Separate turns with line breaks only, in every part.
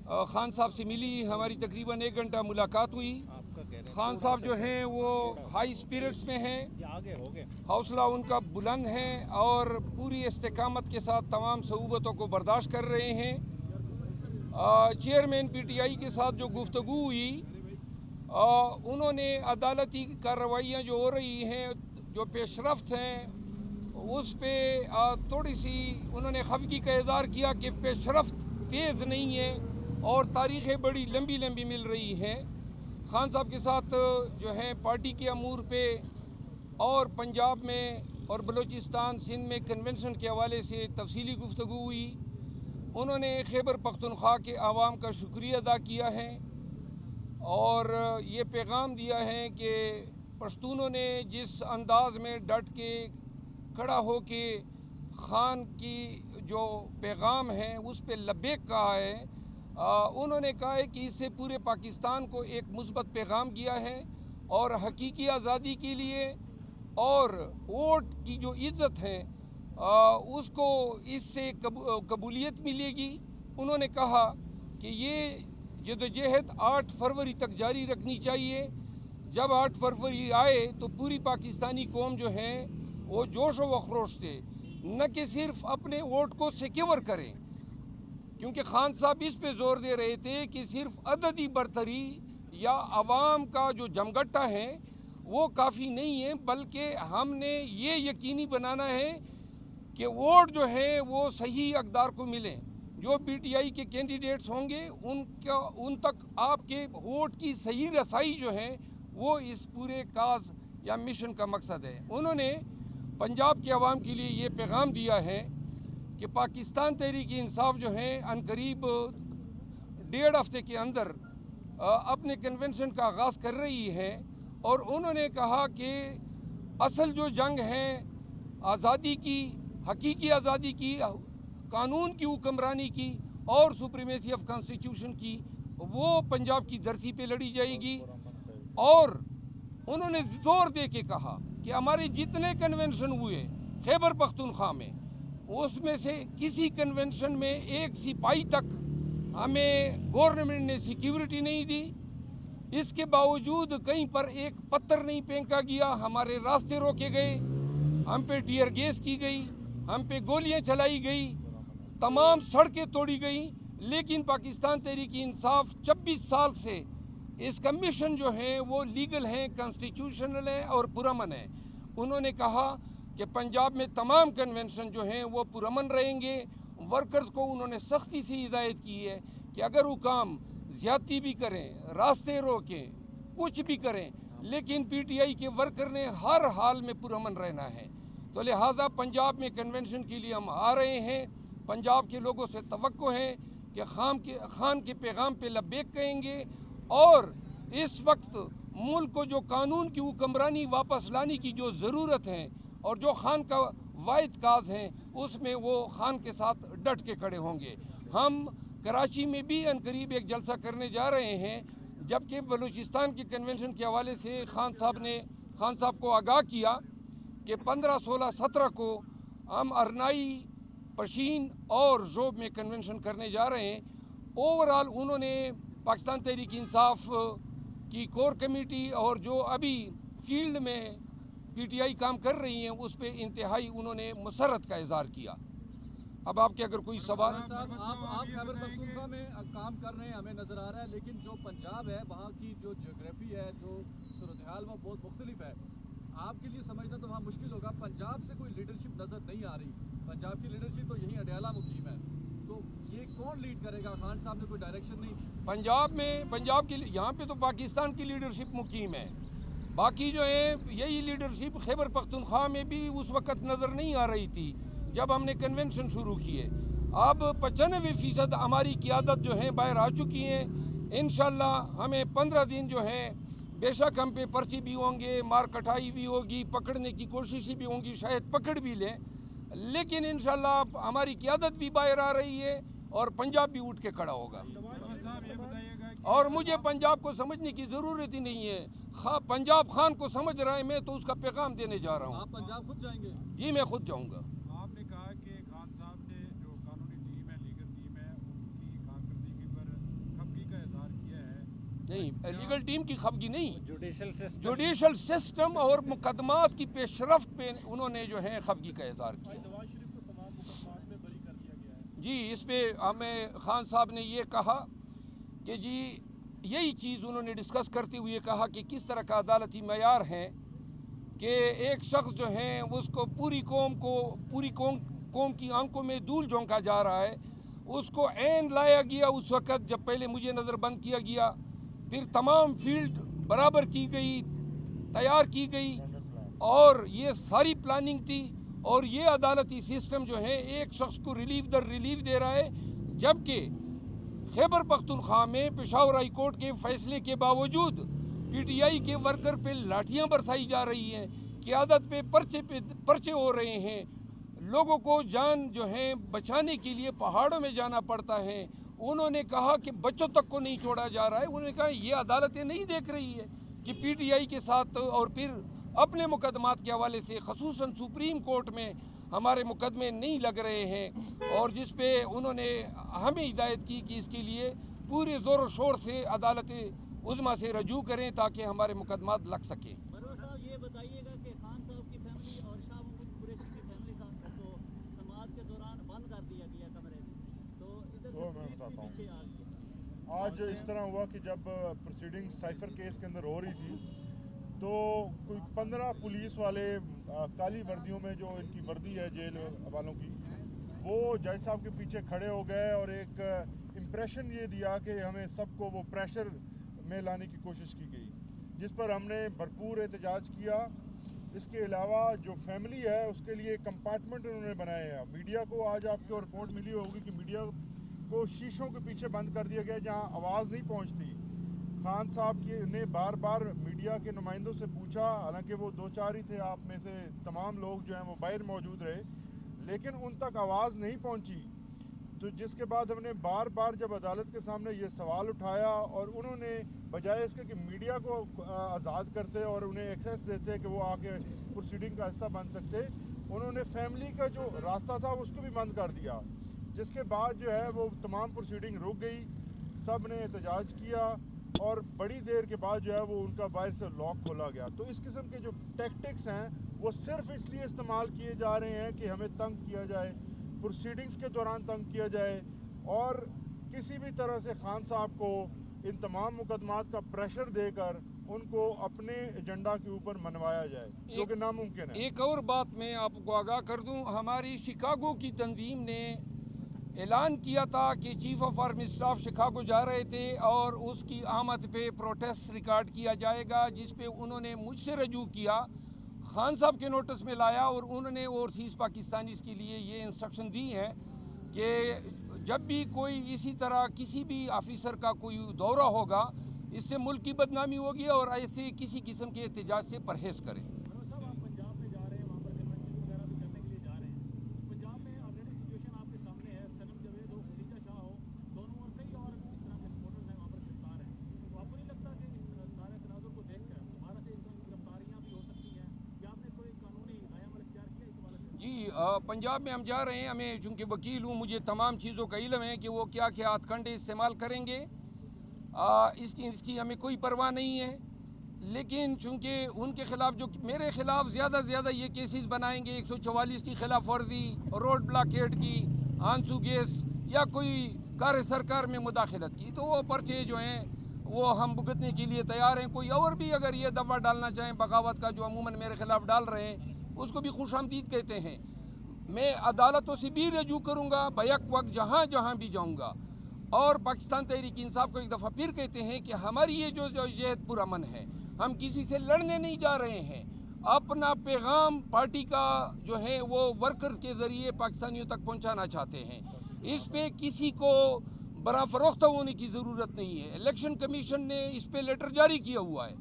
خان صاحب سے ملی، ہماری تقریباً 1 گھنٹہ ملاقات ہوئی۔ خان صاحب جو ہیں وہ ہائی اسپرٹس میں ہیں، حوصلہ ان کا بلند ہے اور پوری استقامت کے ساتھ تمام صعوبتوں کو برداشت کر رہے ہیں۔ چیئرمین پی ٹی آئی کے ساتھ جو گفتگو ہوئی، انہوں نے عدالتی کارروائیاں جو ہو رہی ہیں، جو پیش رفت ہیں، اس پہ تھوڑی سی انہوں نے خفگی کا اظہار کیا کہ پیش رفت تیز نہیں ہے اور تاریخیں بڑی لمبی لمبی مل رہی ہیں۔ خان صاحب کے ساتھ جو ہے پارٹی کے امور پہ اور پنجاب میں اور بلوچستان سندھ میں کنونشن کے حوالے سے تفصیلی گفتگو ہوئی۔ انہوں نے خیبر پختونخوا کے عوام کا شکریہ ادا کیا ہے اور یہ پیغام دیا ہے کہ پشتونوں نے جس انداز میں ڈٹ کے کھڑا ہو کے خان کی جو پیغام ہے اس پہ لبیک کہا ہے، انہوں نے کہا ہے کہ اس سے پورے پاکستان کو ایک مثبت پیغام گیا ہے اور حقیقی آزادی کے لیے اور ووٹ کی جو عزت ہے اس کو اس سے قبولیت ملے گی۔ انہوں نے کہا کہ یہ جدوجہد 8 فروری تک جاری رکھنی چاہیے۔ جب 8 فروری آئے تو پوری پاکستانی قوم جو ہے وہ جوش و خروش تھے، نہ کہ صرف اپنے ووٹ کو سیکیور کریں، کیونکہ خان صاحب اس پہ زور دے رہے تھے کہ صرف عددی برتری یا عوام کا جو جمگٹا ہے وہ کافی نہیں ہے، بلکہ ہم نے یہ یقینی بنانا ہے کہ ووٹ جو ہے وہ صحیح اقدار کو ملیں۔ جو پی ٹی آئی کے کینڈیڈیٹس ہوں گے ان تک آپ کے ووٹ کی صحیح رسائی جو ہے وہ اس پورے کاز یا مشن کا مقصد ہے۔ انہوں نے پنجاب کے عوام کے لیے یہ پیغام دیا ہے کہ پاکستان تحریک انصاف جو ہے عنقریب 1.5 ہفتے کے اندر اپنے کنونشن کا آغاز کر رہی ہے اور انہوں نے کہا کہ اصل جو جنگ ہے آزادی کی، حقیقی آزادی کی، قانون کی حکمرانی کی اور سپریمیسی آف کانسٹیٹیوشن کی، وہ پنجاب کی دھرتی پہ لڑی جائے گی۔ اور انہوں نے زور دے کے کہا کہ ہمارے جتنے کنونشن ہوئے خیبر پختونخوا میں، اس میں سے کسی کنونشن میں ایک سپاہی تک ہمیں گورنمنٹ نے سیکیورٹی نہیں دی۔ اس کے باوجود کہیں پر ایک پتھر نہیں پھینکا گیا، ہمارے راستے روکے گئے، ہم پہ ٹیئر گیس کی گئی، ہم پہ گولیاں چلائی گئی، تمام سڑکیں توڑی گئیں، لیکن پاکستان تحریک انصاف 26 سال سے اس کا مشن جو ہے وہ لیگل ہے، کانسٹیٹیوشنل ہے اور پرامن ہے۔ انہوں نے کہا کہ پنجاب میں تمام کنونشن جو ہیں وہ پرامن رہیں گے۔ ورکرز کو انہوں نے سختی سے ہدایت کی ہے کہ اگر حکام زیادتی بھی کریں، راستے روکیں، کچھ بھی کریں، لیکن پی ٹی آئی کے ورکر نے ہر حال میں پرامن رہنا ہے۔ تو لہٰذا پنجاب میں کنونشن کے لیے ہم آ رہے ہیں۔ پنجاب کے لوگوں سے توقع ہے کہ خان کے پیغام پہ لبیک کہیں گے اور اس وقت ملک کو جو قانون کی حکمرانی واپس لانے کی جو ضرورت ہے اور جو خان کا واحد کاز ہے اس میں وہ خان کے ساتھ ڈٹ کے کھڑے ہوں گے۔ ہم کراچی میں بھی عنقریب ایک جلسہ کرنے جا رہے ہیں، جبکہ بلوچستان کے کنونشن کے حوالے سے خان صاحب کو آگاہ کیا کہ 15، 16، 17 کو ہم ارنائی، پشین اور ژوب میں کنونشن کرنے جا رہے ہیں۔ اوورال انہوں نے پاکستان تحریک انصاف کی کور کمیٹی اور جو ابھی فیلڈ میں پی ٹی آئی کام کر رہی ہیں اس پہ انتہائی انہوں نے مسرت کا اظہار کیا۔ اب آپ کے اگر کوئی سوال؟
آپ خیبر پختونخوا میں کام کر رہے ہیں، ہمیں نظر آ رہا ہے، لیکن جو پنجاب ہے وہاں کی جو جغرافی ہے، جو صورتحال وہ بہت مختلف ہے۔ آپ کے لیے سمجھنا تو وہاں مشکل ہوگا، پنجاب سے کوئی لیڈرشپ نظر نہیں آ رہی، پنجاب کی لیڈرشپ تو یہیں اڈیالہ مقیم ہے، تو یہ کون لیڈ کرے گا؟ خان صاحب نے کوئی ڈائریکشن نہیں دی
پنجاب کی یہاں پہ تو پاکستان کی لیڈرشپ مقیم ہے، باقی جو ہے یہی لیڈرشپ خیبر پختونخوا میں بھی اس وقت نظر نہیں آ رہی تھی جب ہم نے کنونشن شروع کیے۔ اب 95% ہماری قیادت جو ہیں باہر آ چکی ہیں۔ انشاءاللہ ہمیں 15 دن جو ہیں بے شک ہم پہ پرچی بھی ہوں گے، مار کٹائی بھی ہوگی، پکڑنے کی کوششیں بھی ہوں گی، شاید پکڑ بھی لیں، لیکن انشاءاللہ ہماری قیادت بھی باہر آ رہی ہے اور پنجاب بھی اٹھ کے کھڑا ہوگا۔ اور مجھے پنجاب کو سمجھنے کی ضرورت ہی نہیں ہے، پنجاب خان کو سمجھ رہا ہے، میں تو اس کا پیغام دینے جا رہا ہوں۔
آپ پنجاب خود جائیں گے؟
جی میں خود جاؤں گا۔
آپ نے کہا کہ خان صاحب نے جو قانونی ٹیم ہے، لیگل ٹیم ہے، ان کی کارکردگی پر
نہیں لیگل ٹیم کی خفگی نہیں،
جوڈیشل
سسٹم اور مقدمات کی پیش رفت پہ انہوں نے جو ہے خفگی کا اظہار کیا۔
نواز شریف کو تمام مقدمات میں بری کر دیا گیا ہے۔
جی اس پہ ہمیں خان صاحب نے یہ کہا کہ جی یہی چیز انہوں نے ڈسکس کرتے ہوئے کہا کہ کس طرح کا عدالتی معیار ہیں کہ ایک شخص جو ہیں اس کو پوری قوم کی آنکھوں میں دھول جھونکا جا رہا ہے، اس کو عین لایا گیا اس وقت جب پہلے مجھے نظر بند کیا گیا، پھر تمام فیلڈ برابر کی گئی، تیار کی گئی، اور یہ ساری پلاننگ تھی، اور یہ عدالتی سسٹم جو ہے ایک شخص کو ریلیف در ریلیف دے رہا ہے، جبکہ خیبر پختونخوا میں پشاور ہائی کورٹ کے فیصلے کے باوجود پی ٹی آئی کے ورکر پہ لاٹھیاں برسائی جا رہی ہیں، قیادت پہ پرچے ہو رہے ہیں، لوگوں کو جان جو ہے بچانے کے لیے پہاڑوں میں جانا پڑتا ہے۔ انہوں نے کہا کہ بچوں تک کو نہیں چھوڑا جا رہا ہے۔ انہوں نے کہا یہ عدالتیں نہیں دیکھ رہی ہے کہ پی ٹی آئی کے ساتھ اور پھر اپنے مقدمات کے حوالے سے خصوصاً سپریم کورٹ میں ہمارے مقدمے نہیں لگ رہے ہیں، اور جس پہ انہوں نے ہمیں ہدایت کی کہ اس کے لیے پورے زور و شور سے عدالت عظمیٰ سے رجوع کریں تاکہ ہمارے مقدمات لگ سکیں۔
مروہ صاحب یہ بتائیے گا کہ خان صاحب کی فیملی اور شاہ محمود قریشی کی فیملی صاحب کو سماعت کے دوران بند کر دیا گیا کمرے میں، تو ادھر سے پولیس بھی پیچھے آ گئی۔
آج اس طرح ہوا کہ جب پروسیڈنگ سائفر کیس کے اندر ہو رہی تھی تو کوئی 15 پولیس والے کالی وردیوں میں، جو ان کی وردی ہے جیل والوں کی، وہ جج صاحب کے پیچھے کھڑے ہو گئے اور ایک امپریشن یہ دیا کہ ہمیں سب کو وہ پریشر میں لانے کی کوشش کی گئی، جس پر ہم نے بھرپور احتجاج کیا۔ اس کے علاوہ جو فیملی ہے اس کے لیے کمپارٹمنٹ انہوں نے بنائے ہیں۔ میڈیا کو آج آپ کو رپورٹ ملی ہوگی کہ میڈیا کو شیشوں کے پیچھے بند کر دیا گیا جہاں آواز نہیں پہنچتی۔ خان صاحب نے بار بار میڈیا کے نمائندوں سے پوچھا، حالانکہ وہ 2-4 ہی تھے، آپ میں سے تمام لوگ جو ہیں وہ باہر موجود رہے، لیکن ان تک آواز نہیں پہنچی، تو جس کے بعد ہم نے بار بار جب عدالت کے سامنے یہ سوال اٹھایا اور انہوں نے بجائے اس کے کہ میڈیا کو آزاد کرتے اور انہیں ایکسیس دیتے کہ وہ آ کے پروسیڈنگ کا حصہ بن سکتے، انہوں نے فیملی کا جو راستہ تھا اس کو بھی بند کر دیا، جس کے بعد جو ہے وہ تمام پروسیڈنگ رک گئی، سب نے احتجاج کیا، اور بڑی دیر کے بعد جو ہے وہ ان کا باہر سے لاک کھولا گیا۔ تو اس قسم کے جو ٹیکٹکس ہیں وہ صرف اس لیے استعمال کیے جا رہے ہیں کہ ہمیں تنگ کیا جائے، پروسیڈنگز کے دوران تنگ کیا جائے، اور کسی بھی طرح سے خان صاحب کو ان تمام مقدمات کا پریشر دے کر ان کو اپنے ایجنڈا کے اوپر منوایا جائے، جو کہ ناممکن ہے۔
ایک اور بات میں آپ کو آگاہ کر دوں، ہماری شکاگو کی تنظیم نے اعلان کیا تھا کہ chief of army staff Chicago جا رہے تھے اور اس کی آمد پہ پروٹیسٹ ریکارڈ کیا جائے گا، جس پہ انہوں نے مجھ سے رجوع کیا، خان صاحب کے نوٹس میں لایا، اور انہوں نے اوورسیز پاکستانیز کے لیے یہ انسٹرکشن دی ہیں کہ جب بھی کوئی اسی طرح کسی بھی آفیسر کا کوئی دورہ ہوگا، اس سے ملک کی بدنامی ہوگی، اور ایسے کسی قسم کے احتجاج سے پرہیز کریں۔
مروہ صاحب آپ پنجاب میں جا رہے ہیں، وہاں پر کنونشن وغیرہ بھی کرنے کے لیے جا رہے ہیں، پنجاب میں آلریڈی سچویشن آپ کے سامنے ہے، صنم جاوید ہو، خدیجہ شاہ ہو، دونوں اور کئی اور اس طرح کے سپورٹرز ہیں وہاں پر گرفتار ہیں، تو آپ کو نہیں لگتا کہ اس سارے تناظر کو دیکھ کر دوبارہ سے اس طرح کی گرفتاریاں بھی ہو سکتی ہیں، یا آپ نے کوئی قانونی رائے عمل اختیار کیا اس حوالے سے؟
جی پنجاب میں ہم جا رہے ہیں، ہمیں چونکہ وکیل ہوں مجھے تمام چیزوں کا علم ہے کہ وہ کیا کیا ہتھ کنڈے استعمال کریں گے، اس کی ہمیں کوئی پرواہ نہیں ہے، لیکن چونکہ ان کے خلاف جو میرے خلاف زیادہ سے زیادہ یہ کیسز بنائیں گے، 144 کی خلاف ورزی، روڈ بلاکیٹ کی، آنسو گیس، یا کوئی کار سرکار میں مداخلت کی، تو وہ پرچے جو ہیں وہ ہم بھگتنے کے لیے تیار ہیں۔ کوئی اور بھی اگر یہ دفعہ ڈالنا چاہیں بغاوت کا، جو عموماً میرے خلاف ڈال رہے ہیں، اس کو بھی خوش آمدید کہتے ہیں۔ میں عدالتوں سے بھی رجوع کروں گا بیک وقت جہاں جہاں بھی جاؤں گا، اور پاکستان تحریک انصاف کو ایک دفعہ پھر کہتے ہیں کہ ہماری یہ جو جہد پرامن ہے، ہم کسی سے لڑنے نہیں جا رہے ہیں، اپنا پیغام پارٹی کا جو ہے وہ ورکر کے ذریعے پاکستانیوں تک پہنچانا چاہتے ہیں، اس پہ کسی کو برا فروخت ہونے کی ضرورت نہیں ہے۔ الیکشن کمیشن نے اس پہ لیٹر جاری کیا ہوا ہے،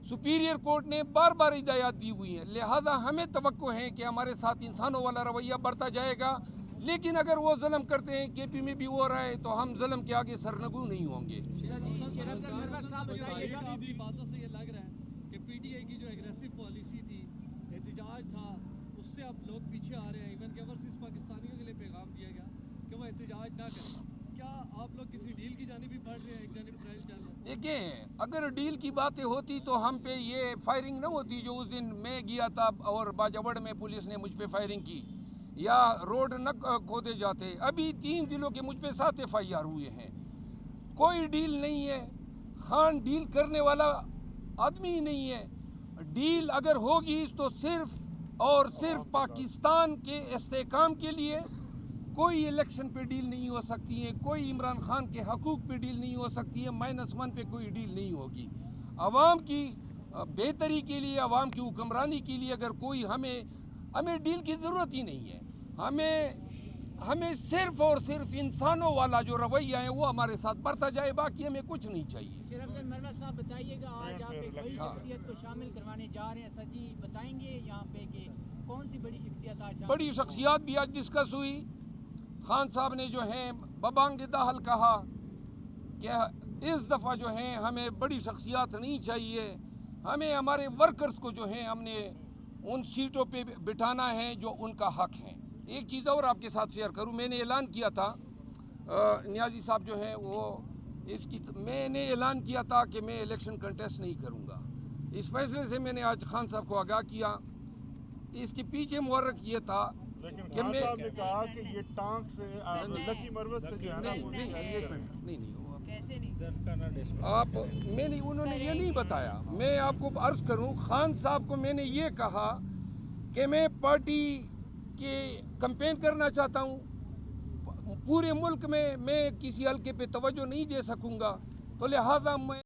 سپیریئر کورٹ نے بار بار ہدایات دی ہوئی ہیں، لہذا ہمیں توقع ہے کہ ہمارے ساتھ انسانوں والا رویہ برتا جائے گا، لیکن اگر وہ ظلم کرتے ہیں، کے پی میں بھی ہو رہا ہے، تو ہم ظلم کے آگے سرنگو نہیں ہوں گے۔
آپ کی باتوں سے یہ لگ رہا ہے کہ پی ٹی آئی کی جو ایگریسو پالیسی تھی، احتجاج تھا، اس سے اب لوگ پیچھے آ رہے ہیں، ایون کہ اوورسیز پاکستانیوں کے لیے پیغام دیا گیا کہ وہ احتجاج نہ کریں، کیا آپ لوگ کسی ڈیل کی جانب بھی بڑھ رہے ہیں؟ ایک جانب ٹرائل چل رہا ہے۔
دیکھیں اگر ڈیل کی باتیں ہوتی تو ہم پہ یہ فائرنگ نہ ہوتی جو اس دن میں گیا تھا اور باجوڑ میں پولیس نے مجھ پہ فائرنگ کی، یا روڈ نہ کھودے جاتے۔ ابھی 3 ضلعوں کے مجھ پہ 7 FIR ہوئے ہیں۔ کوئی ڈیل نہیں ہے، خان ڈیل کرنے والا آدمی ہی نہیں ہے۔ ڈیل اگر ہوگی تو صرف اور صرف پاکستان کے استحکام کے لیے، کوئی الیکشن پہ ڈیل نہیں ہو سکتی ہے، کوئی عمران خان کے حقوق پہ ڈیل نہیں ہو سکتی ہے، -1 پہ کوئی ڈیل نہیں ہوگی۔ عوام کی بہتری کے لیے، عوام کی حکمرانی کے لیے اگر کوئی ہمیں ڈیل کی ضرورت ہی نہیں ہے۔ ہمیں صرف اور صرف انسانوں والا جو رویہ ہے وہ ہمارے ساتھ برتا جائے، باقی ہمیں کچھ نہیں چاہیے۔
شرف حسین مرمر صاحب بتائیے گا، آج آپ ایک بڑی شخصیت کو شامل کروانے جا رہے ہیں، سر جی بتائیں گے یہاں پہ کہ کون سی بڑی شخصیت آج شامل؟
بڑی شخصیات بھی آج ڈسکس ہوئی۔ خان صاحب نے جو ہیں ببانگ داخل کہا کہ اس دفعہ جو ہیں ہمیں بڑی شخصیات نہیں چاہیے، ہمیں ہمارے ورکرز کو جو ہیں ہم نے ان سیٹوں پہ بٹھانا ہے جو ان کا حق ہے۔ ایک چیز اور آپ کے ساتھ شیئر کروں، میں نے اعلان کیا تھا، نیازی صاحب جو ہیں وہ میں نے اعلان کیا تھا کہ میں الیکشن کنٹیسٹ نہیں کروں گا۔ اس فیصلے سے میں نے آج خان صاحب کو آگاہ کیا۔ اس کے پیچھے محرک یہ تھا
لیکن
کہ
خان
میں
صاحب نے کہا کہ یہ ٹانک سے لکی مروت سے جو ہے نا وہ
انہوں نے یہ نہیں بتایا۔ میں آپ کو عرض کروں، خان صاحب کو میں نے یہ کہا کہ میں پارٹی کے کمپین کرنا چاہتا ہوں، پورے ملک میں کسی حلقے پہ توجہ نہیں دے سکوں گا، تو لہٰذا میں